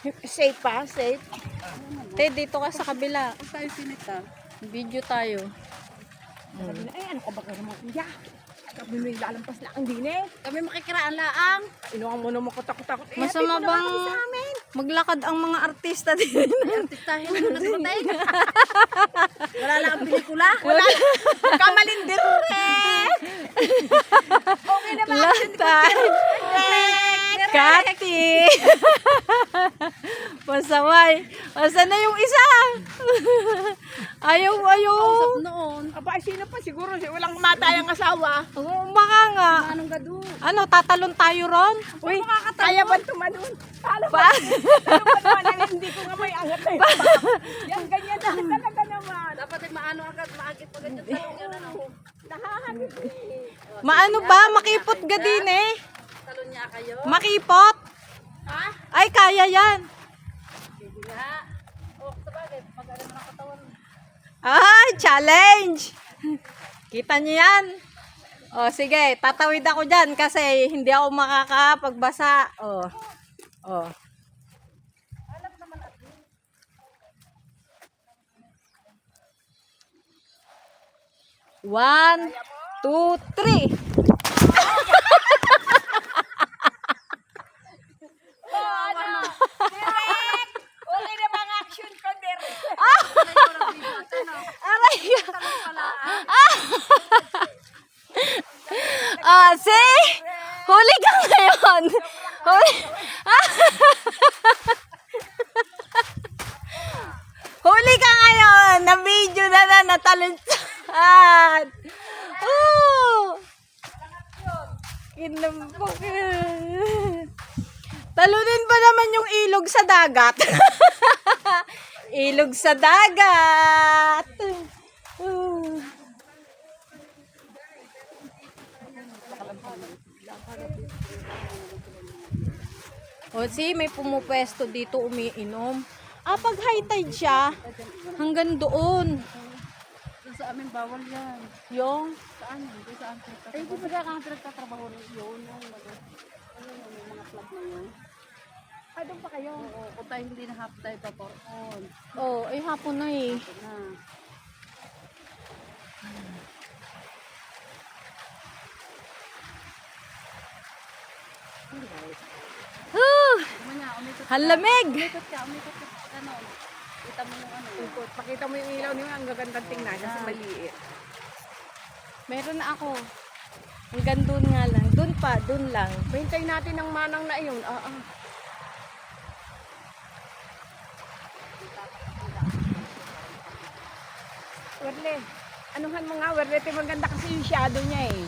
Safe pa, safe. Te, dito ka sa kabila. Tayo sinita. Video tayo. Sabi na, ano ka ba kayo mga kuya? Kami may lalampas na ang din eh. Kami makikiraan laang. Inuang mo naman katakot-takot. Masama bang maglakad ang mga artista din? Artistahin mo na dumating. Wala lang ang pelikula. Wala lang. Kamalindir rin. Okay na ba? Latay. Kati. Masaway. Masa na yung isa? Ayaw. Noon. Aba, sino pa siguro? Walang matayang asawa. Baka nga. Anong gado? Ano, tatalon tayo ron? Uy, kaya ba tumanon? Paano ba? Hindi ko nga may angat na yun. Yan, ganyan na talaga naman. Dapat maano agad, maagit pa ganyan sa nahahagit. Maano ba? Makipot ga din eh. Talon niya kayo. Makipot? Ha? Ay, kaya yan. Hindi nga. O, sabagay, pag-alam na katawan. Ay, challenge! Kita niyo yan? O, sige, tatawid ako dyan kasi hindi ako makakapagbasa. O. One, two, three. Wala na mga action ko there. Aray! See? Huli ka ngayon. Huli ka ngayon. Na-video na natalunsan. Kinampok. Talunin ba naman yung ilog sa dagat? Ilog sa dagat. O, see, may pumupwesto dito umiinom. Pag high tide siya, hanggang doon. Sa amin, bawal yan. Yung, Saan? Dito saan? Ay, di ba kang pinagtatrabaho rin yun? Ano yung mga club na yun? Ay, doon pa kayo? Oo, kung tayo hindi na half tayo pa po. ay hapon na eh. Na. Halamig! Umikot ka. Ano? Kita mo yung ano. Pakita mo yung ilaw niyo. Ang gagandang tingnan. Kasi maliit. Meron na ako. Hanggang doon nga lang. Doon lang. Hintay natin ang manang na iyon. Werle. Anuhan mo nga, Werle. Maganda kasi yung shadow niya eh.